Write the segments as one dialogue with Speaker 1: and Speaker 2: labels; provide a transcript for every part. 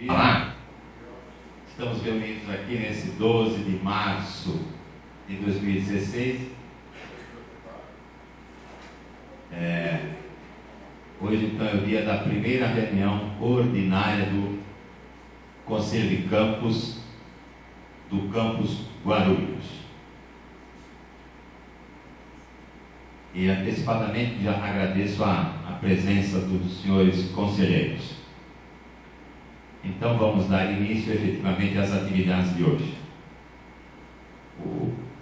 Speaker 1: Olá, estamos reunidos aqui nesse 12 de março de 2016. Hoje então é o dia da primeira reunião ordinária do Conselho de Campos do Campus Guarulhos. E antecipadamente já agradeço a presença dos senhores conselheiros. Então vamos dar início efetivamente às atividades de hoje.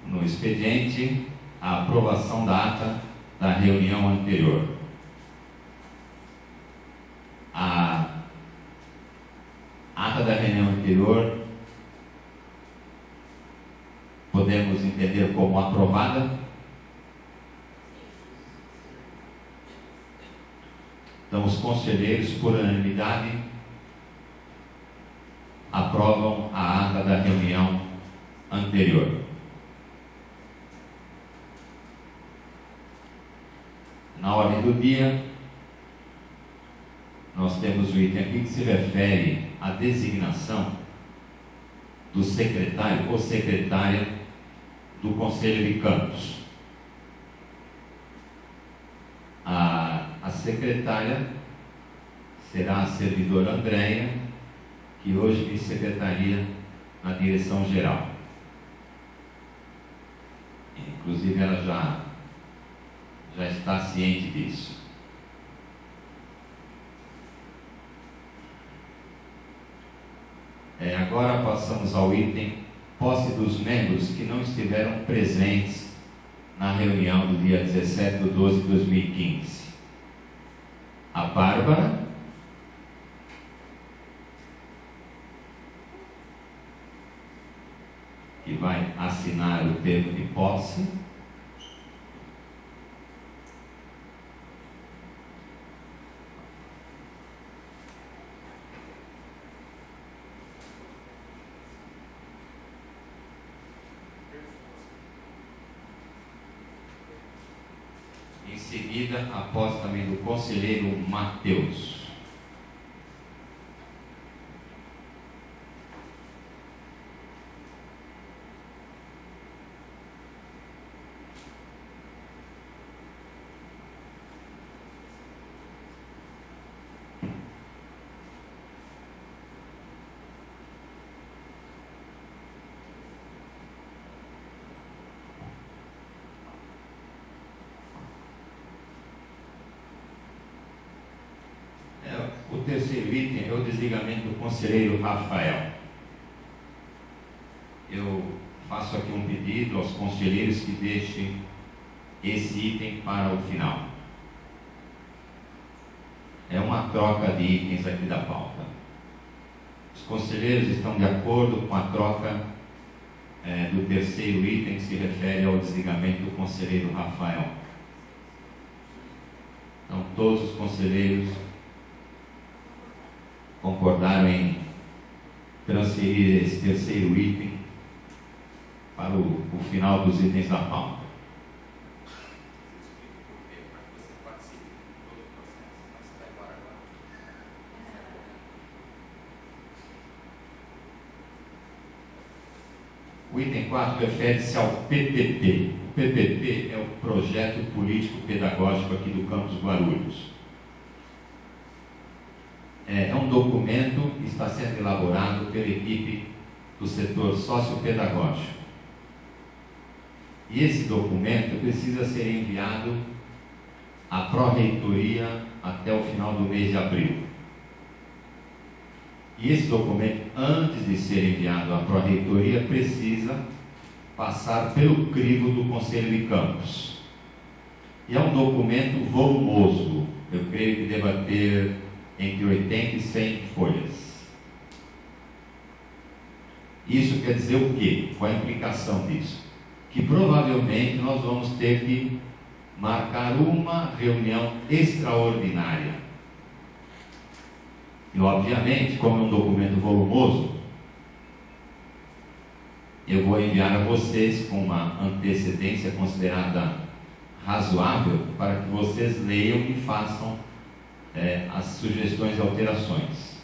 Speaker 1: No expediente, a aprovação da ata da reunião anterior. A ata da reunião anterior podemos entender como aprovada. Então os conselheiros, por unanimidade, aprovam a ata da reunião anterior. Na ordem do dia, nós temos o item aqui que se refere à designação do secretário ou secretária do Conselho de Campos. A secretária será a servidora Andréia, que hoje me secretaria na direção geral. Inclusive ela já está ciente disso. Agora passamos ao item posse dos membros que não estiveram presentes na reunião do dia 17/12/2015. A Bárbara, que vai assinar o termo de posse. Em seguida, a posse também do conselheiro Mateus. O terceiro item é o desligamento do conselheiro Rafael. Eu faço aqui um pedido aos conselheiros que deixem esse item para o final. É uma troca de itens aqui da pauta. Os conselheiros estão de acordo com a troca do terceiro item que se refere ao desligamento do conselheiro Rafael. Então todos os conselheiros concordaram em transferir esse terceiro item para o final dos itens da pauta. O item 4 refere-se ao PPP. O PPP é o Projeto Político Pedagógico aqui do Campus Guarulhos. É um documento que está sendo elaborado pela equipe do setor sociopedagógico. E esse documento precisa ser enviado à Pró-Reitoria até o final do mês de abril. E esse documento, antes de ser enviado à Pró-Reitoria, precisa passar pelo crivo do Conselho de Campos. E é um documento volumoso, eu creio que deva ter entre 80 e 100 folhas. Isso quer dizer o quê? Qual a implicação disso? Que provavelmente nós vamos ter que marcar uma reunião extraordinária. E obviamente, como é um documento volumoso, eu vou enviar a vocês com uma antecedência considerada razoável para que vocês leiam e façam as sugestões e alterações.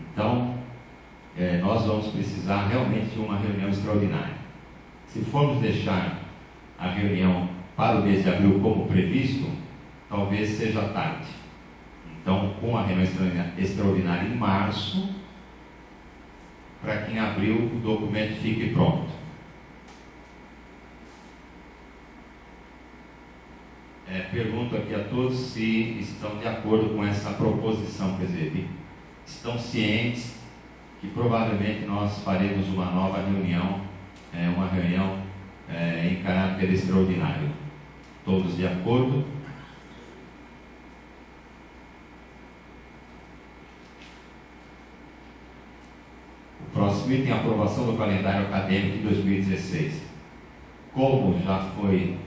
Speaker 1: Então, nós vamos precisar realmente de uma reunião extraordinária. Se formos deixar a reunião para o mês de abril como previsto, talvez seja tarde. Então, com a reunião extraordinária em março, para que em abril o documento fique pronto. Pergunto aqui a todos se estão de acordo com essa proposição, quer dizer, estão cientes que provavelmente nós faremos uma nova reunião, uma reunião em caráter extraordinário. Todos de acordo? O próximo item é a aprovação do calendário acadêmico de 2016. Como já foi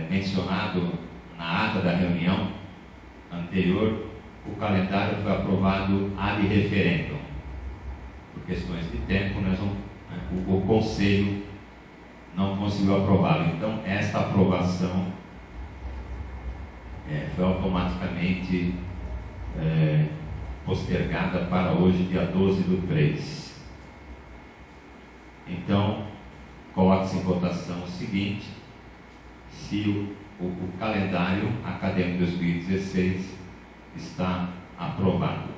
Speaker 1: mencionado na ata da reunião anterior, o calendário foi aprovado ad referendum. Por questões de tempo, o Conselho não conseguiu aprová-lo. Então, esta aprovação foi automaticamente postergada para hoje, dia 12/3. Então, coloque-se em votação o seguinte: se o calendário acadêmico 2016 está aprovado.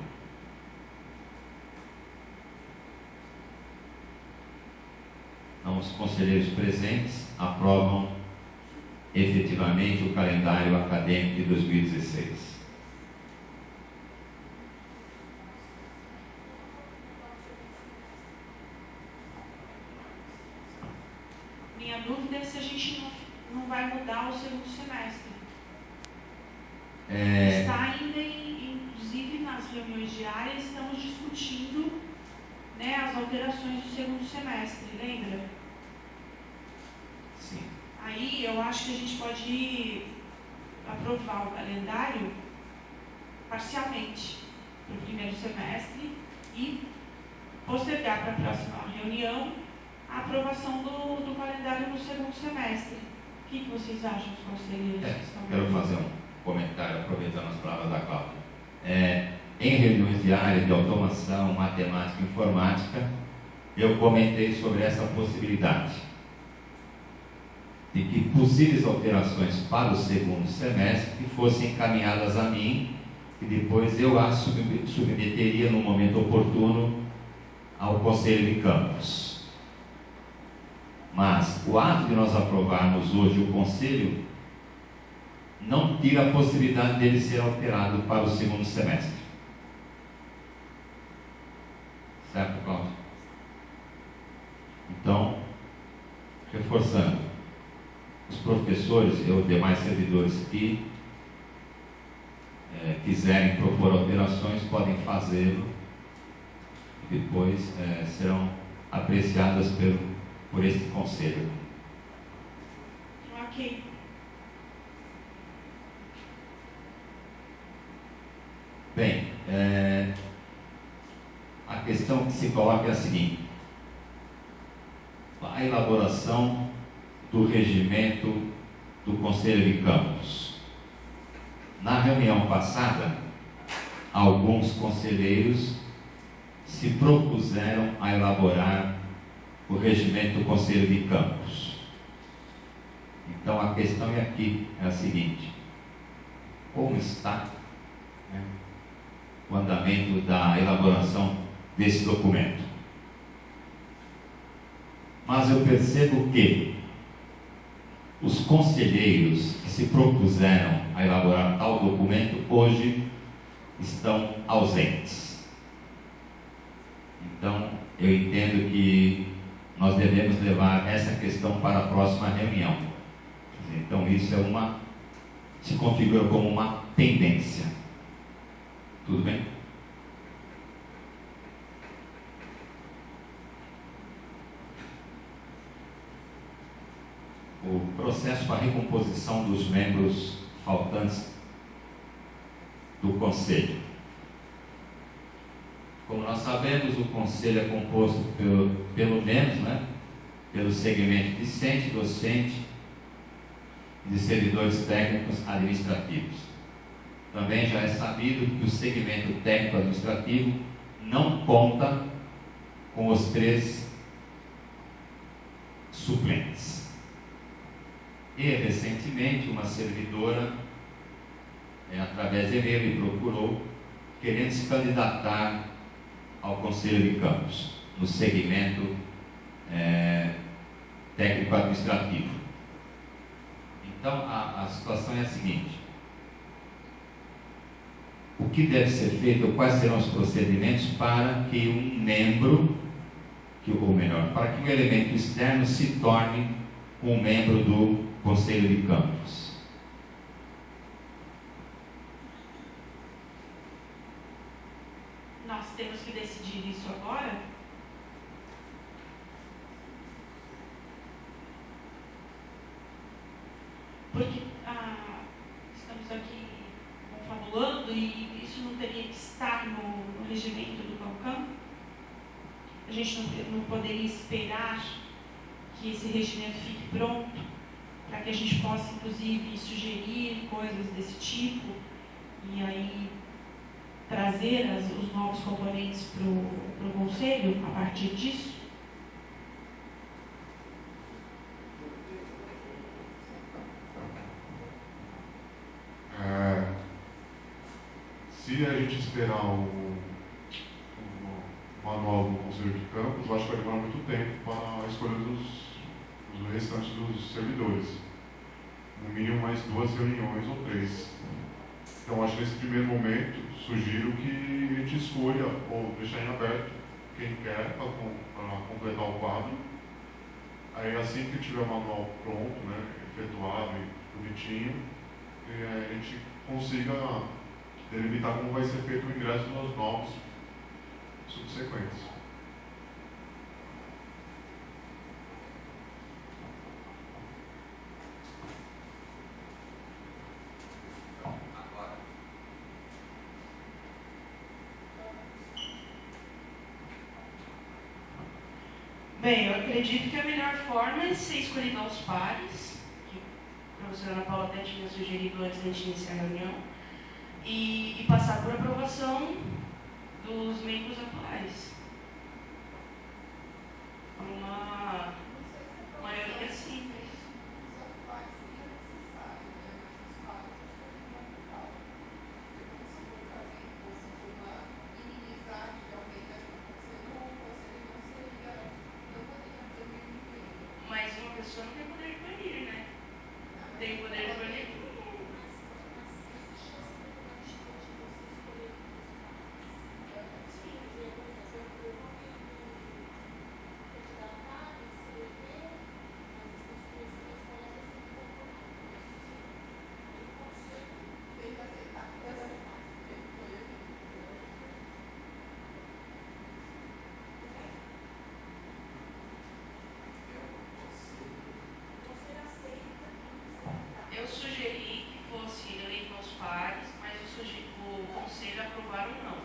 Speaker 1: Então, os conselheiros presentes aprovam efetivamente o calendário acadêmico de 2016.
Speaker 2: Minha dúvida é se a gente não vai mudar o segundo semestre. Está ainda, inclusive nas reuniões diárias, estamos discutindo, as alterações do segundo semestre, lembra?
Speaker 1: Sim.
Speaker 2: Aí eu acho que a gente pode aprovar o calendário parcialmente para o primeiro semestre e postergar para a próxima reunião a aprovação do calendário no segundo semestre. O que vocês acham, os conselheiros?
Speaker 1: Quero fazer um comentário, aproveitando as palavras da Cláudia. Em reuniões diárias de automação, matemática e informática, eu comentei sobre essa possibilidade de que possíveis alterações para o segundo semestre fossem encaminhadas a mim e depois eu as submeteria no momento oportuno ao Conselho de Campos. Mas o ato de nós aprovarmos hoje o Conselho não tira a possibilidade dele ser alterado para o segundo semestre. Certo, Cláudio? Então, reforçando, os professores e os demais servidores que quiserem propor alterações podem fazê-lo e depois serão apreciadas por este conselho.
Speaker 2: Ok.
Speaker 1: Bem, a questão que se coloca é a seguinte: a elaboração do regimento do Conselho de Campos. Na reunião passada, alguns conselheiros se propuseram a elaborar o regimento do Conselho de Campos. Então a questão aqui é a seguinte: como está o andamento da elaboração desse documento? Mas eu percebo que os conselheiros que se propuseram a elaborar tal documento hoje estão ausentes. Então, eu entendo que nós devemos levar essa questão para a próxima reunião. Então, isso se configura como uma pendência. Tudo bem? O processo para a recomposição dos membros faltantes do Conselho. Como nós sabemos, o Conselho é composto pelo menos, pelo segmento discente, docente e de servidores técnicos administrativos. Também já é sabido que o segmento técnico-administrativo não conta com os 3 suplentes. E recentemente uma servidora, através de e-mail, me procurou querendo se candidatar ao Conselho de Campos, no segmento técnico-administrativo. Então, a situação é a seguinte: o que deve ser feito, quais serão os procedimentos para que um membro, ou melhor, para que um elemento externo se torne um membro do Conselho de Campos?
Speaker 2: Nós temos que decidir isso agora? Porque estamos aqui confabulando e isso não teria que estar no regimento do CANCAM? A gente não poderia esperar que esse regimento fique pronto para que a gente possa, inclusive, sugerir coisas desse tipo e aí trazer os novos componentes para o Conselho a partir disso?
Speaker 3: Se a gente esperar o manual do Conselho de Campos, eu acho que vai demorar muito tempo para a escolha dos restantes dos servidores. No mínimo mais 2 reuniões ou 3. Então, acho que nesse primeiro momento, sugiro que a gente escolha ou deixar em aberto quem quer para completar o quadro. Aí, assim que tiver o manual pronto, efetuado e bonitinho, a gente consiga delimitar como vai ser feito o ingresso nos novos subsequentes.
Speaker 2: Bem, eu acredito que a melhor forma é ser escolhido aos pares, que a professora Ana Paula até tinha sugerido antes da gente iniciar a reunião, e passar por aprovação dos membros atuais. Uma maioria simples. Mas uma pessoa não tem poder de banir, né? Tem poder de banir. Eu sugeri que fosse eleito aos pares, mas o Conselho aprovar ou não.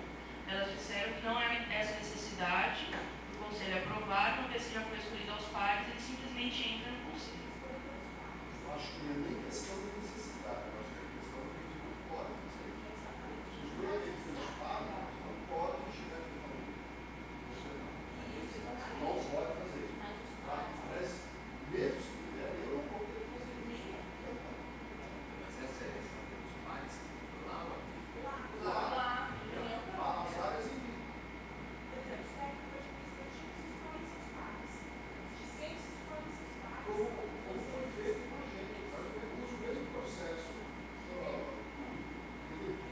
Speaker 2: Elas disseram que não é essa necessidade do Conselho aprovar, uma vez que já foi escolhido aos pares, ele simplesmente entra no Conselho.
Speaker 4: Eu acho que não é nem questão de necessidade, eu acho que é questão de que não pode fazer isso. Se os dois eleitos pares, não pode chegar no Conselho. Você não pode fazer isso. Mas, mesmo se puder, eu não vou ter que fazer isso.
Speaker 5: Mas essa é a questão dos pares lá ou aqui?
Speaker 4: Lá. As áreas em vida. Como foi feito com a gente, usa o mesmo processo.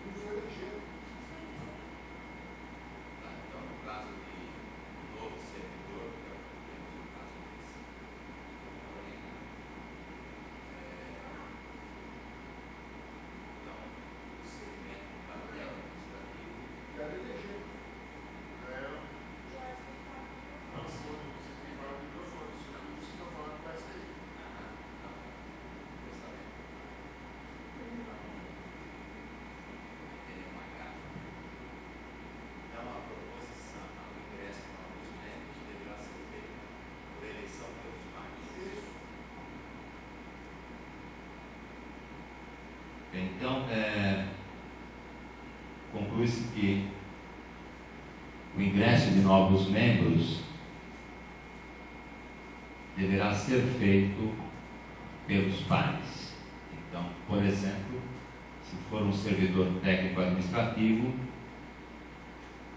Speaker 4: Usa o eleger.
Speaker 5: Então, no caso de novo servidor, que é o que temos no caso desse, então, o segmento do papel administrativo.
Speaker 4: Quero eleger.
Speaker 5: Então, a proposição ao ingresso de novos membros deverá ser feita por eleição pelos pares.
Speaker 1: Então, conclui-se que o ingresso de novos membros deverá ser feito pelos pares. Então, por exemplo, se for um servidor técnico administrativo,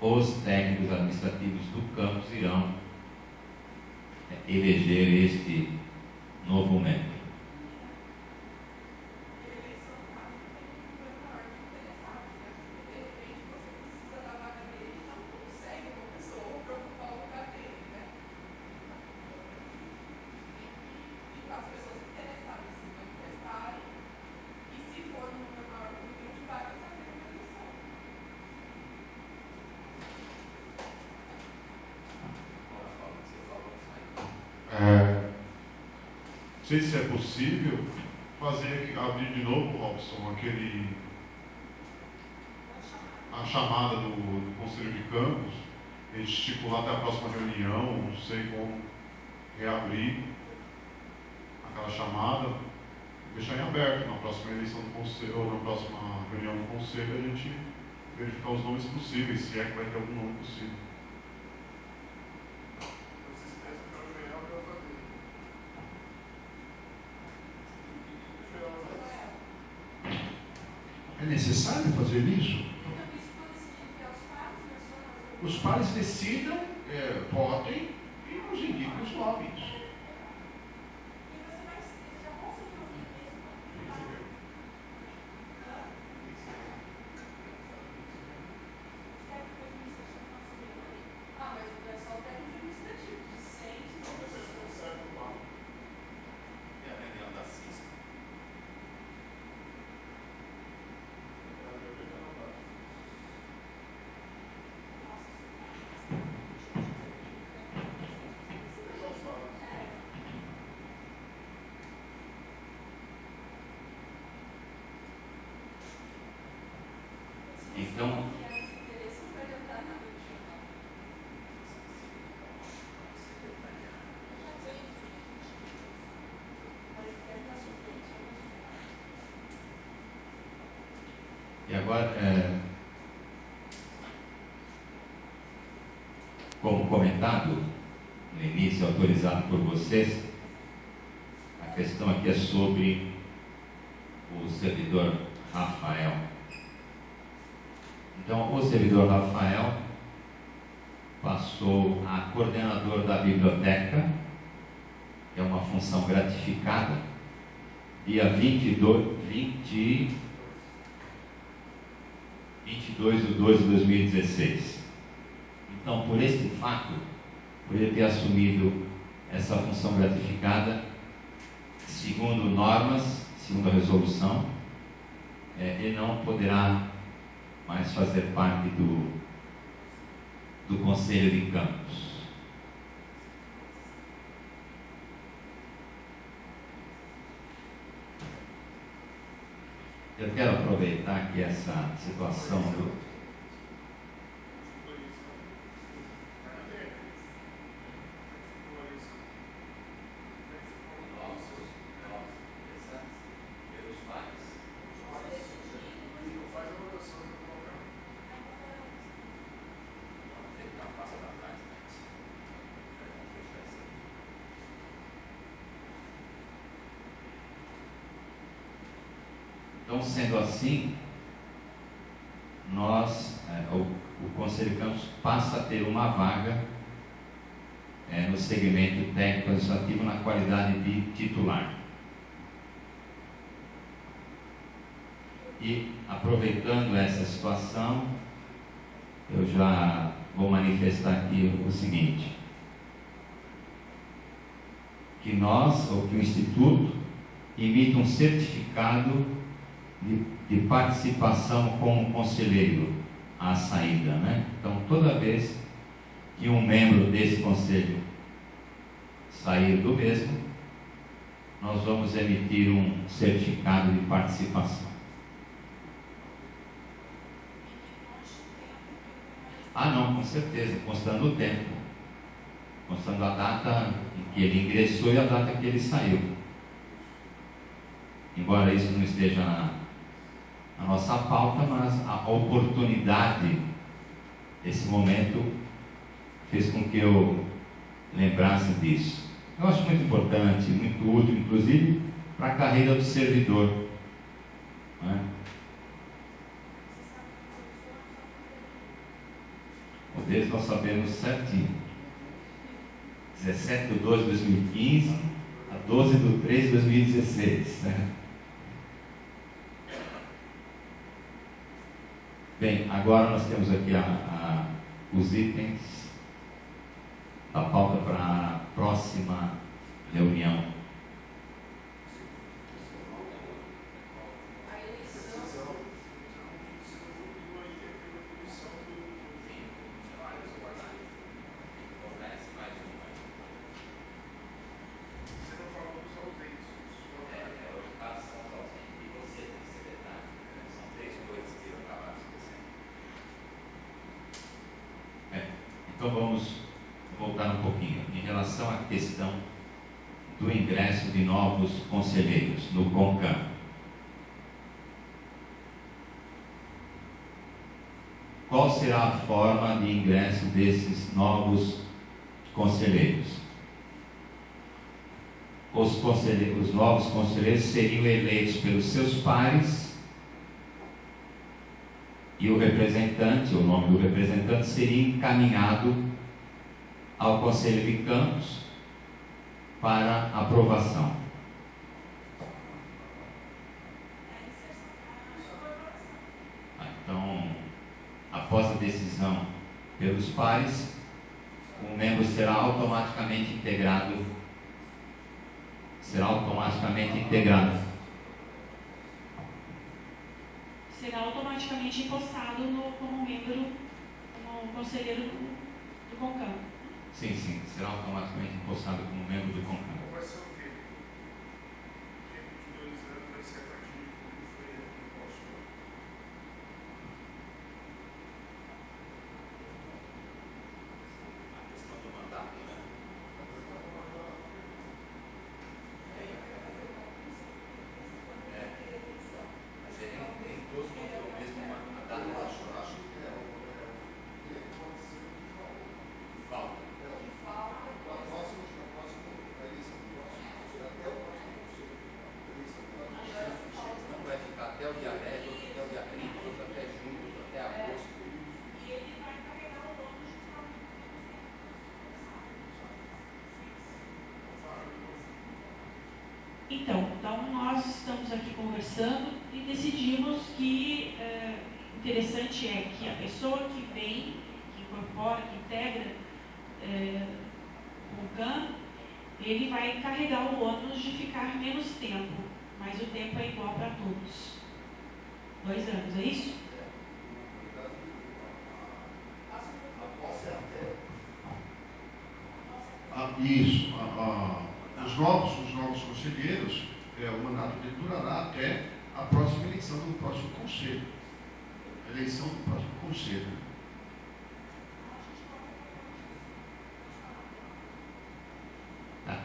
Speaker 1: os técnicos administrativos do campus irão eleger este novo membro.
Speaker 3: Não sei se é possível abrir de novo, Robson, a chamada do Conselho de Campos, a gente estipular até a próxima reunião, não sei como reabrir aquela chamada, deixar em aberto na próxima eleição do Conselho, ou na próxima reunião do Conselho, a gente verificar os nomes possíveis, se é que vai ter algum nome possível.
Speaker 6: É necessário fazer isso? Os pares decidam, votem e nos indiquem os nomes.
Speaker 1: Então, e agora, como comentado no início, autorizado por vocês, a questão aqui é sobre o servidor Rafael. Então, o servidor Rafael passou a coordenador da biblioteca, que é uma função gratificada, dia 22 de 2016. Então, por esse fato, por ele ter assumido essa função gratificada, segundo normas, segundo a resolução, ele não poderá mais fazer parte do Conselho de Campos. Eu quero aproveitar aqui essa situação do... Então, sendo assim, o Conselho de Campos passa a ter uma vaga no segmento técnico administrativo na qualidade de titular. E, aproveitando essa situação, eu já vou manifestar aqui o seguinte, que nós, ou que o Instituto, emita um certificado de participação como conselheiro à saída, né? Então, toda vez que um membro desse conselho sair do mesmo, nós vamos emitir um certificado de participação. Ah, não, com certeza, constando o tempo, constando a data em que ele ingressou e a data que ele saiu. Embora isso não esteja a nossa pauta, mas a oportunidade, esse momento, fez com que eu lembrasse disso. Eu acho muito importante, muito útil, inclusive, para a carreira do servidor. Não é? O deles nós sabemos certinho. 17/12/2015 a 12/3/2016. Né? Bem, agora nós temos aqui os itens da pauta para a próxima reunião. Então vamos voltar um pouquinho em relação à questão do ingresso de novos conselheiros no CONCAM. Qual será a forma de ingresso desses novos conselheiros? Os novos conselheiros seriam eleitos pelos seus pares e o representante, o nome do representante, seria encaminhado ao Conselho de Campos para aprovação. Então, após a decisão pelos pares, o membro será automaticamente integrado. Será automaticamente
Speaker 2: empossado como membro, como conselheiro do CONCAM.
Speaker 1: Sim, será automaticamente empossado como membro do CONCAM.
Speaker 4: Vai ser o quê? Tempo de 2 anos vai ser a partir de quando foi imposto.
Speaker 5: A questão do mandato, né? Mas ele todos vão ter o mesmo mandato.
Speaker 4: Eu acho que
Speaker 5: Falta.
Speaker 4: na próxima eleição do próximo, até o próximo conselho, eleição do próximo.
Speaker 5: Não vai ficar até o dia 10, outro até o dia 30, outro até junho, outro até agosto.
Speaker 2: E ele vai carregar o ônus de ficar Então, nós estamos aqui conversando e decidimos que interessante é que a pessoa que vem, que incorpora, que integra o CONCAM, ele vai carregar o ônus de ficar menos tempo, mas o tempo é igual para todos. 2 anos, é isso?
Speaker 6: Isso. Os novos conselheiros, o mandato dele durará até a próxima eleição do próximo conselho. A eleição do próximo conselho.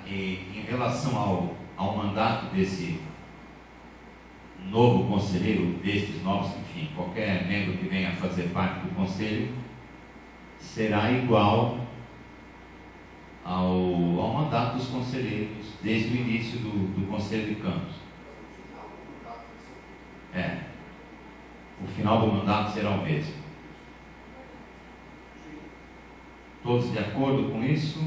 Speaker 1: E em relação ao mandato desse novo conselheiro, destes novos, enfim, qualquer membro que venha a fazer parte do conselho, será igual ao mandato dos conselheiros desde o início do Conselho de Campos. O final do mandato será o mesmo. Todos de acordo com isso?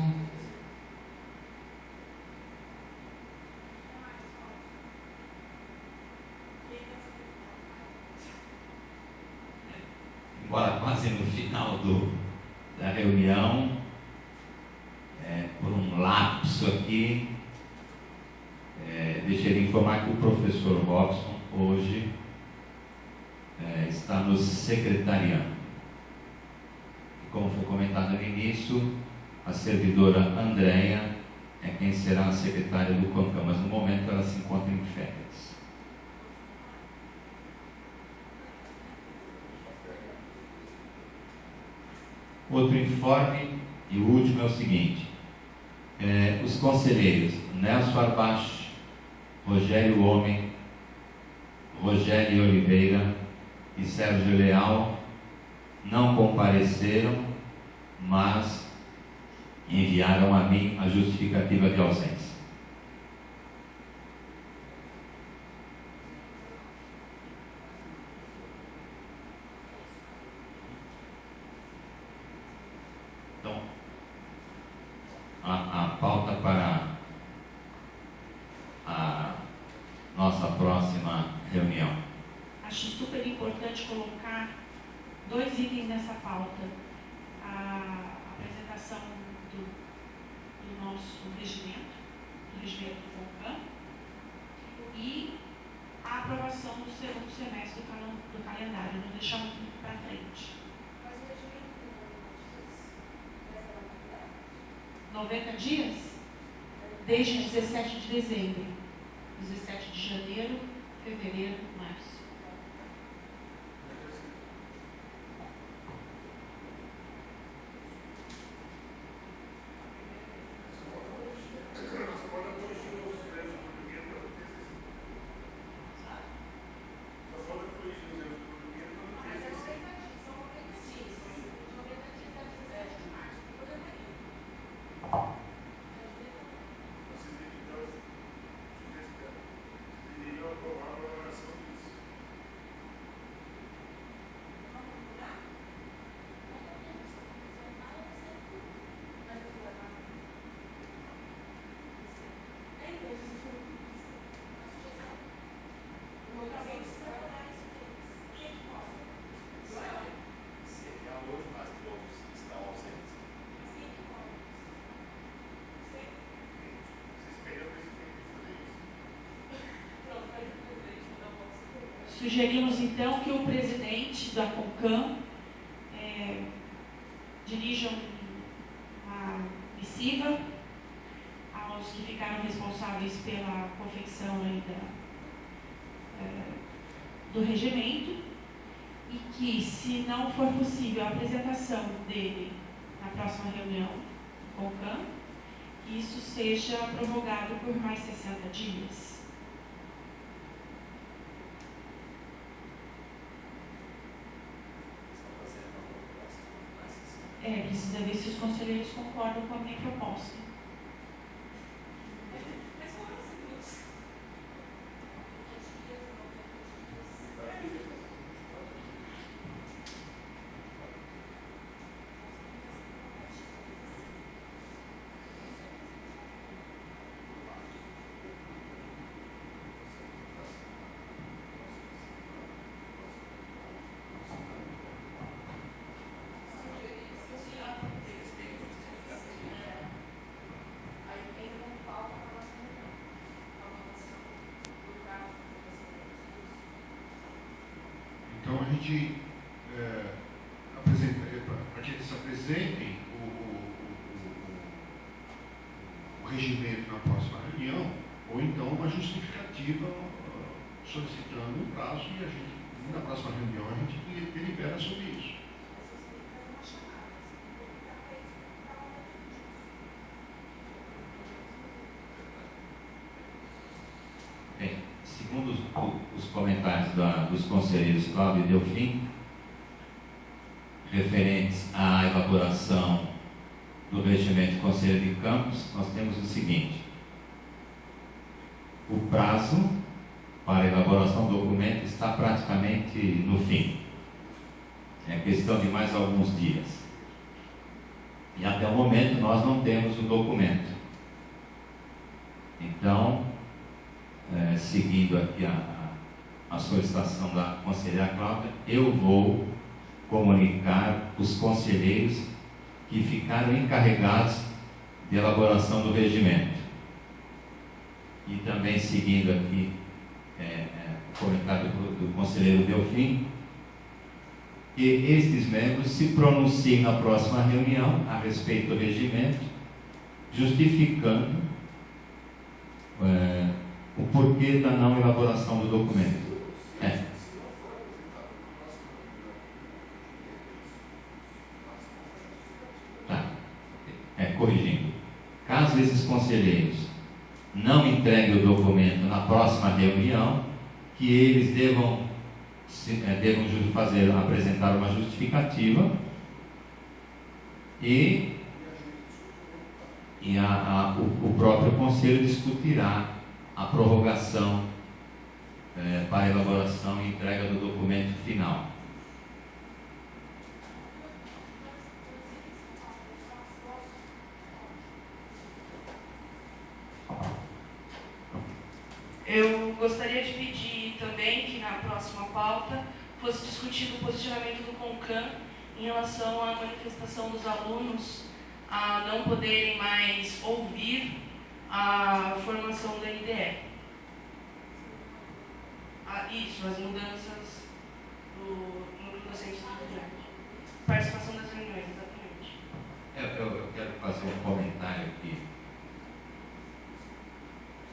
Speaker 1: Embora quase no final da reunião, por um lapso aqui, deixei de informar que o professor Robson hoje está nos secretariando. E como foi comentado no início, a servidora Andréia é quem será a secretária do CONCAM, mas no momento ela se encontra em férias. Outro informe, e o último, é o seguinte: os conselheiros Nelson Arbache, Rogério Homem, Rogério Oliveira e Sérgio Leal não compareceram, mas enviaram a mim a justificativa de ausência. Então, a pauta para a nossa próxima reunião.
Speaker 2: Acho super importante colocar 2 itens nessa pauta. A apresentação do nosso regimento, do regimento do CONCAM, e a aprovação do segundo semestre do calendário, não deixar muito para frente.
Speaker 7: Mas o regimento
Speaker 2: 90 dias? Desde 17 de dezembro. 17 de janeiro, fevereiro, março. Sugerimos, então, que o presidente da CONCAM dirija uma missiva aos que ficaram responsáveis pela confecção aí do regimento, e que, se não for possível a apresentação dele na próxima reunião do CONCAM, que isso seja prorrogado por mais 60 dias. Precisa ver se os conselheiros concordam com a minha proposta.
Speaker 6: Então a gente para que eles apresentem o regimento na próxima reunião, ou então uma justificativa solicitando um prazo, e a gente, na próxima reunião, a gente delibera sobre isso.
Speaker 1: Bem, segundo os comentários dos conselheiros Cláudio e Delfim, referentes à elaboração do regimento do Conselho de Campos, nós temos o seguinte: o prazo para a elaboração do documento está praticamente no fim. É questão de mais alguns dias. E até o momento nós não temos o documento. Então, seguindo aqui a solicitação da conselheira Cláudia, eu vou comunicar os conselheiros que ficaram encarregados de elaboração do regimento. E também seguindo aqui o comentário do conselheiro Delfim, que estes membros se pronunciem na próxima reunião a respeito do regimento, justificando o porquê da não elaboração do documento. Corrigindo. Caso esses conselheiros não entreguem o documento na próxima reunião, que que eles devam apresentar uma justificativa e o próprio Conselho discutirá a prorrogação para elaboração e entrega do documento final.
Speaker 2: Eu gostaria de pedir também que na próxima pauta fosse discutido o posicionamento do CONCAN em relação à manifestação dos alunos a não poderem mais ouvir a formação da NDE. Isso, as mudanças no docente estudante. Participação das reuniões, exatamente.
Speaker 1: Eu quero fazer um comentário aqui.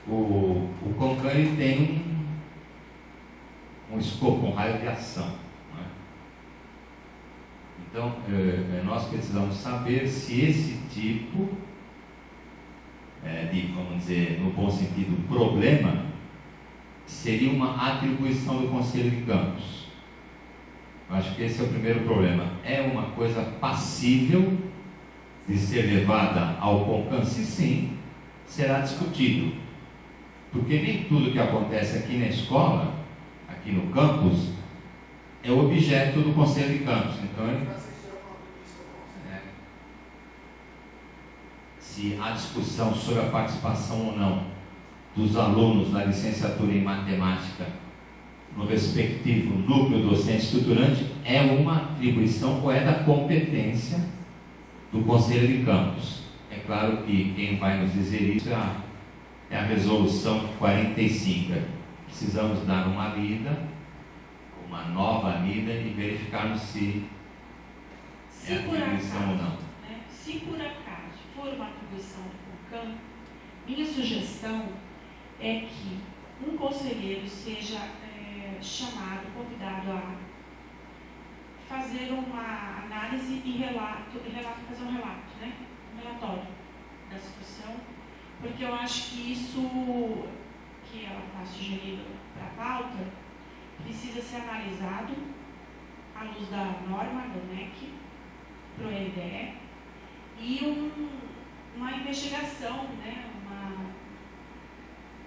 Speaker 1: O CONCAN ele tem um escopo, um raio de ação. Não é? Então, nós precisamos saber se esse tipo de, vamos dizer, no bom sentido, problema, seria uma atribuição do Conselho de Campos. Eu acho que esse é o primeiro problema. É uma coisa passível de ser levada ao CONCAN? Se sim, será discutido. Porque nem tudo que acontece aqui na escola, aqui no campus, é objeto do Conselho de Campus. Então, se há discussão sobre a participação ou não dos alunos da licenciatura em matemática no respectivo núcleo docente estruturante, é uma atribuição ou é da competência do Conselho de Campus. É claro que quem vai nos dizer isso é a resolução 45. Precisamos dar uma lida, uma nova lida e verificarmos se é atribuição ou não.
Speaker 2: Né, se por acaso for uma atribuição do CONCAN, minha sugestão é que um conselheiro seja chamado, convidado a fazer uma análise e fazer um relato, né? Um relatório da situação, porque eu acho que isso que ela está sugerindo para a pauta precisa ser analisado à luz da norma do NEC, para o LDE, e uma investigação, né?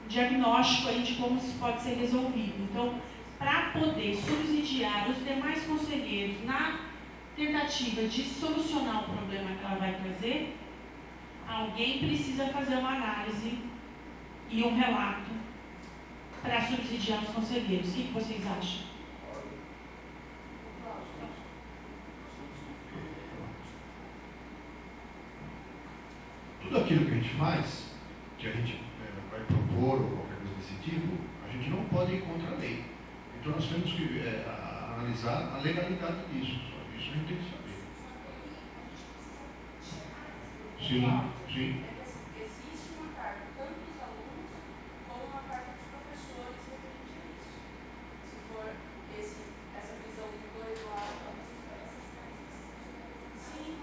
Speaker 2: Um diagnóstico aí de como isso pode ser resolvido. Então, para poder subsidiar os demais conselheiros na tentativa de solucionar o problema que ela vai trazer, alguém precisa fazer uma análise e um relato para subsidiar os conselheiros. O que vocês acham?
Speaker 6: Tudo aquilo que a gente faz, que a gente vai propor ou qualquer coisa desse tipo, a gente não pode ir contra a lei. Então nós temos que analisar a legalidade disso. Isso a gente tem que saber. Sim, sim.
Speaker 7: Existe uma carta tanto dos alunos como uma carta dos professores referente a isso. Se for essa visão de dois lados, sim.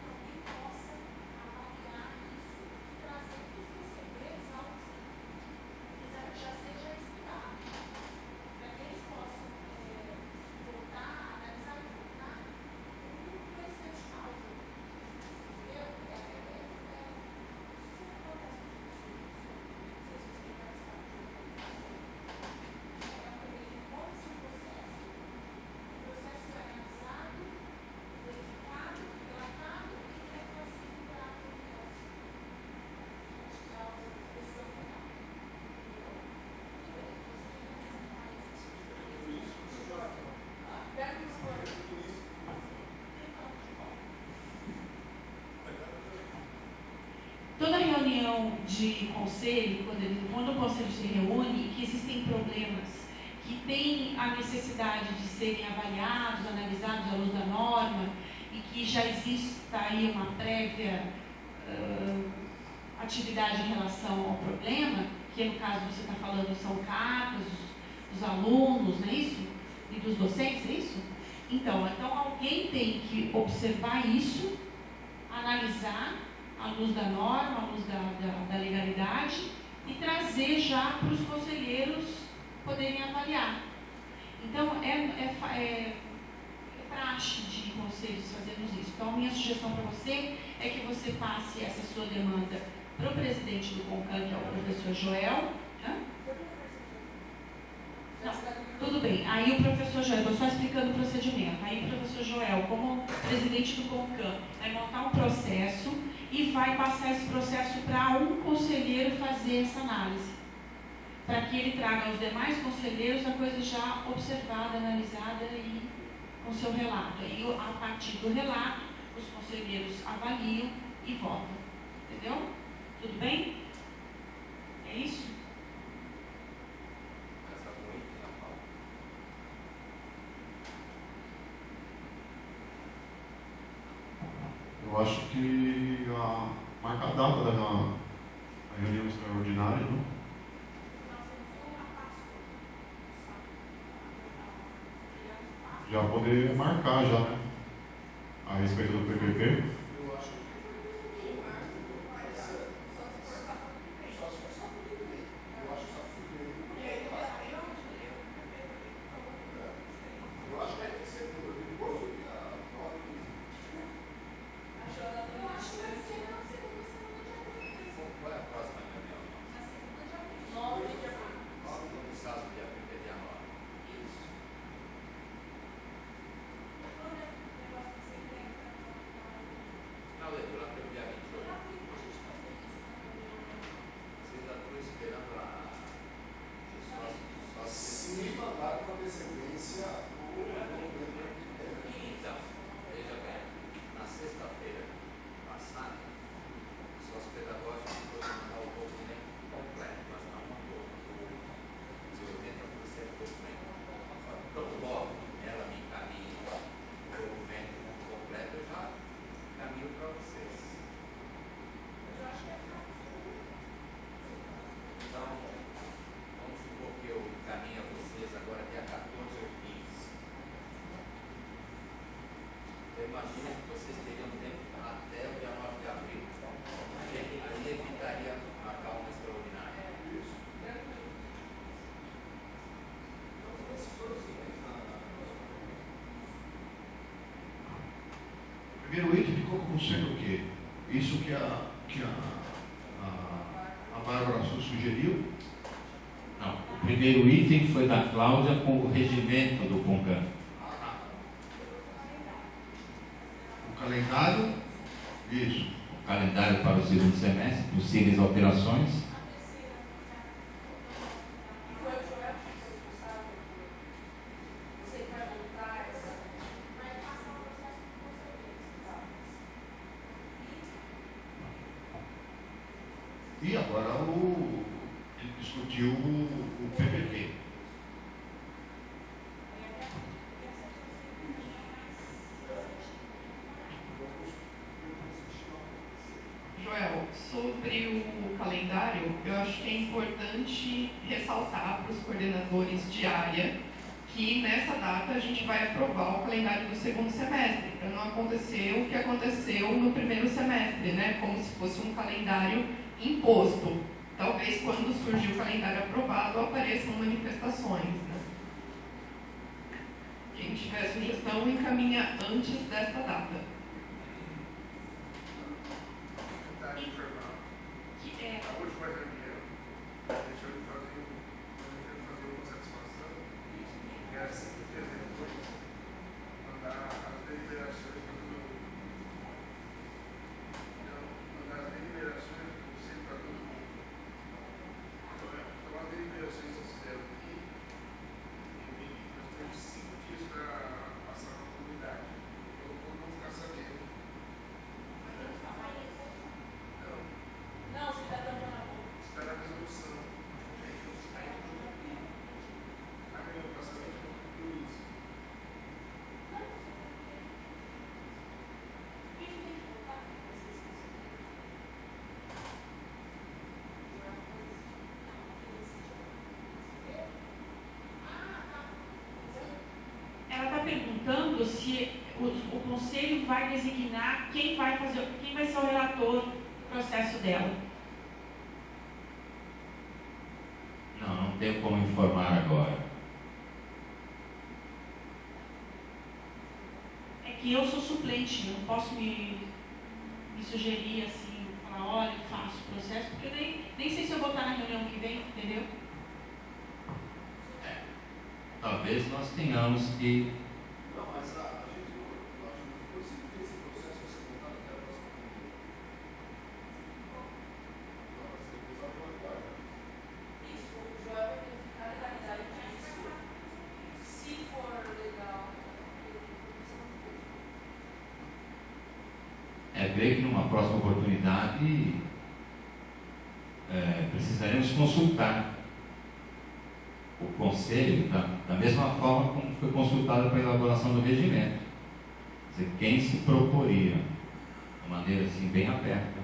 Speaker 7: Alguém possa avaliar isso e trazer para os conselheiros algo que já seja estudado, para que eles possam voltar, analisar e voltar com conhecimento de causa.
Speaker 2: Toda reunião de conselho, quando o conselho se reúne, que existem problemas que têm a necessidade de serem avaliados, analisados à luz da norma, e que já exista aí uma prévia atividade em relação ao problema, que no caso você está falando são cartas dos alunos, não é isso? E dos docentes, é isso? Então alguém tem que observar isso, analisar à luz da norma, à luz da legalidade, e trazer já para os conselheiros poderem avaliar. Então, é praxe de conselhos fazermos isso. Então, a minha sugestão para você é que você passe essa sua demanda para o presidente do CONCAN, que é o professor Joel. Não, tudo bem. Aí o professor Joel, estou só explicando o procedimento. Aí o professor Joel, como presidente do CONCAN, vai montar um processo e vai passar esse processo para um conselheiro fazer essa análise. Para que ele traga aos demais conselheiros a coisa já observada, analisada e com seu relato. Aí, a partir do relato, os conselheiros avaliam e votam. Entendeu? Tudo bem? É isso?
Speaker 3: Eu acho que marcar a data da reunião extraordinária, não? Já poder marcar já, né? A respeito do PPP.
Speaker 4: Eu acho que
Speaker 5: imagina que vocês teriam tempo até o dia 9 de abril. E evitaria marcar uma extraordinária. Isso.
Speaker 6: O primeiro item ficou como sendo o quê? Isso que a Bárbara sugeriu?
Speaker 1: Não. O primeiro item foi da Cláudia com o regimento do CONCAN.
Speaker 6: O calendário? Isso.
Speaker 1: O calendário para o segundo semestre, possíveis alterações.
Speaker 6: E agora ele discutiu o PPP.
Speaker 8: Joel, sobre o calendário, eu acho que é importante ressaltar para os coordenadores de área que nessa data a gente vai aprovar o calendário do segundo semestre, para não acontecer o que aconteceu no primeiro semestre, né? Como se fosse um calendário imposto. Talvez quando surgir o calendário aprovado apareçam manifestações, né? Quem tiver sugestão encaminha antes desta data.
Speaker 4: A última reunião, deixou de fazer uma satisfação e assim, depois mandar as deliberações para todo mundo. Então, mandar as deliberações do conselho para todo mundo. Então, as deliberações que vocês fizeram aqui, nós temos 5 dias para passar na comunidade. Então, todo mundo ficar sabendo.
Speaker 7: Não, você está dando na boca.
Speaker 4: Espera a resolução. Aí meu passamento concluiu isso.
Speaker 2: Ela está perguntando se o conselho vai designar quem vai ser o relator do processo dela.
Speaker 1: Não tenho como informar agora.
Speaker 2: É que eu sou suplente, eu não posso me sugerir assim, falar, olha, faço o processo, porque eu nem sei se eu vou estar na reunião que vem, entendeu?
Speaker 1: Talvez nós tenhamos que.
Speaker 4: Não, mas a gente não conseguiu que esse processo vai ser montado até a próxima reunião. Não, vai ser começado agora.
Speaker 7: Isso, o Joel vai verificar a legalidade disso. Se for legal,
Speaker 1: Creio que numa próxima oportunidade precisaremos consultar o Conselho da mesma forma como foi consultado para a elaboração do regimento. Quer dizer, quem se proporia, de maneira assim bem aberta. Né?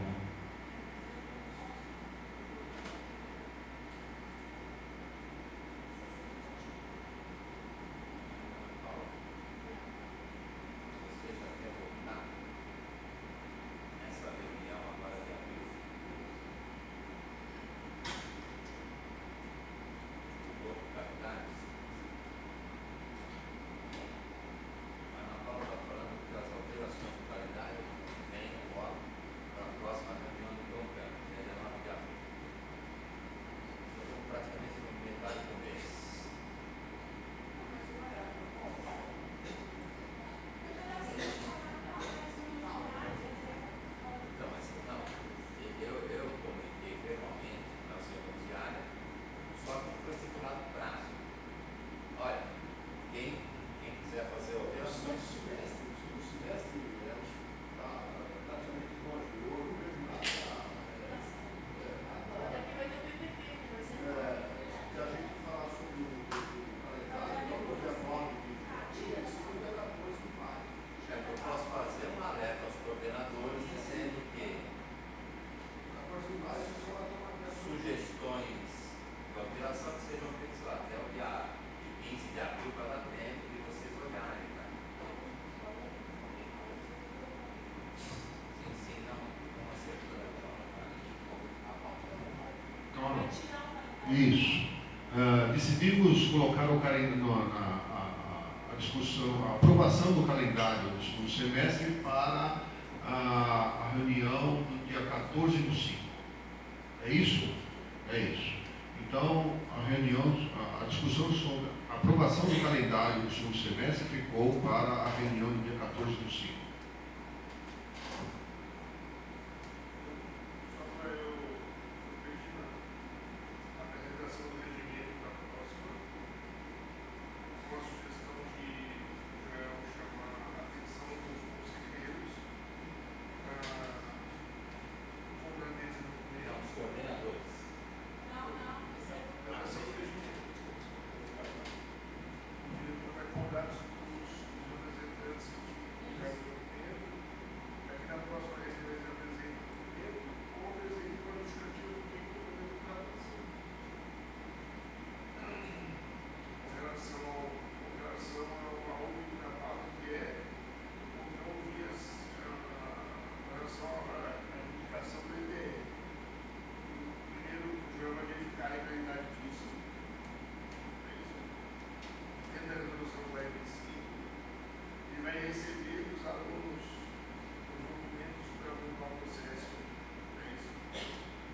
Speaker 5: Você já quer voltar nessa reunião agora de abril? O novo calendário? Mas na Paula está falando que as alterações do calendário vêm agora para a próxima reunião do governo, que é 19 de abril. Então, praticamente no metade do mês. Então, mas não, eu comuniquei verbalmente na reunião diária, só que foi estipulado prazo. Olha, quem quiser fazer
Speaker 4: O segundo
Speaker 5: alterações,
Speaker 4: semestre está praticamente longe. Eu não vejo nada.
Speaker 7: daqui vai ter o PPP, que vai ser
Speaker 4: Se a gente falar sobre o calendário, não o dia 9 de junho, segunda 14 de maio.
Speaker 5: eu posso fazer um alerta aos coordenadores dizendo que
Speaker 4: 14 de maio, a pessoa vai tomar
Speaker 5: sugestões de alteração que sejam feitas lá até o dia de 15 de abril para dar tempo de vocês olharem. Tá? Sim, não acertando.
Speaker 6: Então, isso. Decidimos colocar o calendário, a discussão, a aprovação do calendário do segundo semestre para a reunião do dia 14 do 5. É isso? É isso. Então, a discussão sobre a aprovação do calendário do segundo semestre ficou para a reunião do dia 14 do 5.
Speaker 9: Só para eu pedir na apresentação do regimento para a próxima, com a sugestão de Joel chamar a atenção dos conselheiros para o complemento do
Speaker 5: Não,
Speaker 9: documento.
Speaker 5: os coordenadores.
Speaker 7: Não, isso é
Speaker 9: Da ação do regimento. O diretor vai cobrar os representantes que tiveram o documento, para que na próxima vez eles apresentem o documento ou apresentem para o justificativo do que o documento está passando. Com relação ao único da pauta, que é não ouvir com relação à indicação do EDR. Primeiro, o João vai verificar a realidade disso. Dentro da resolução do EBC, ele vai receber dos alunos os documentos para montar o processo. É isso.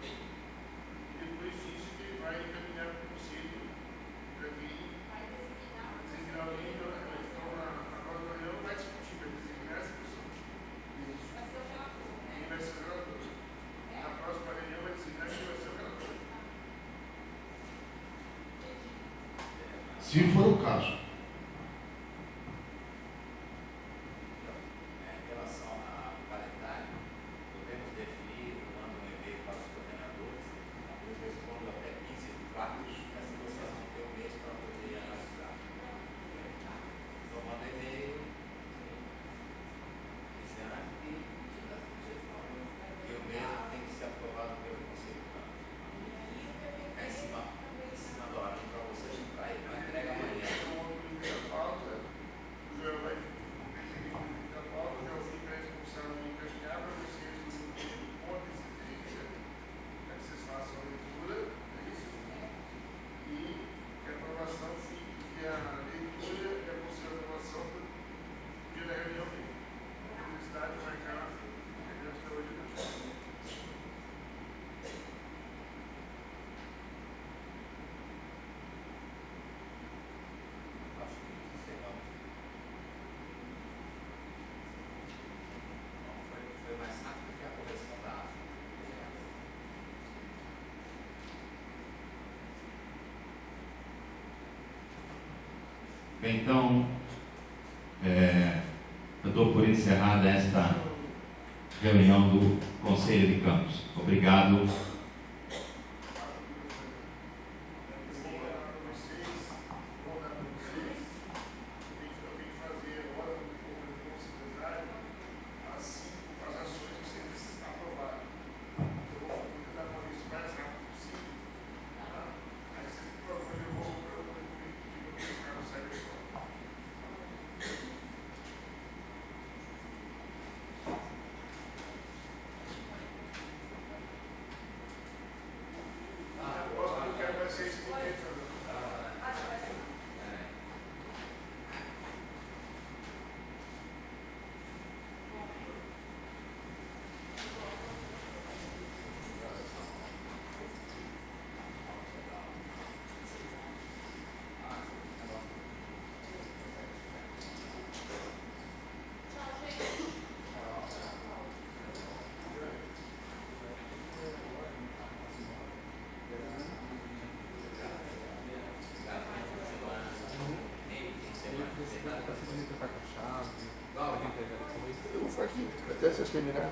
Speaker 9: E depois disso, ele vai encaminhar para o conselho para que designar alguém. Então, na próxima reunião, vai discutir, vai designar essa pessoa. Isso. Quem vai ser o relator? Na próxima reunião, vai designar quem vai ser o relator.
Speaker 6: Se for o caso.
Speaker 5: Em relação ao calendário, podemos definir, eu mando um e-mail para os coordenadores, eu respondo até 15 de 4, essa vocês vão ter um mês para poder analisar. Então, manda e-mail, dizendo que da sugestão, e o mesmo tem que ser aprovado pelo Conselho. É em cima da hora, para vocês entrar aí, não entrega amanhã.
Speaker 1: Bem, então, eu dou por encerrada esta reunião do Conselho de Campos. Obrigado.
Speaker 9: Até vocês terminarem.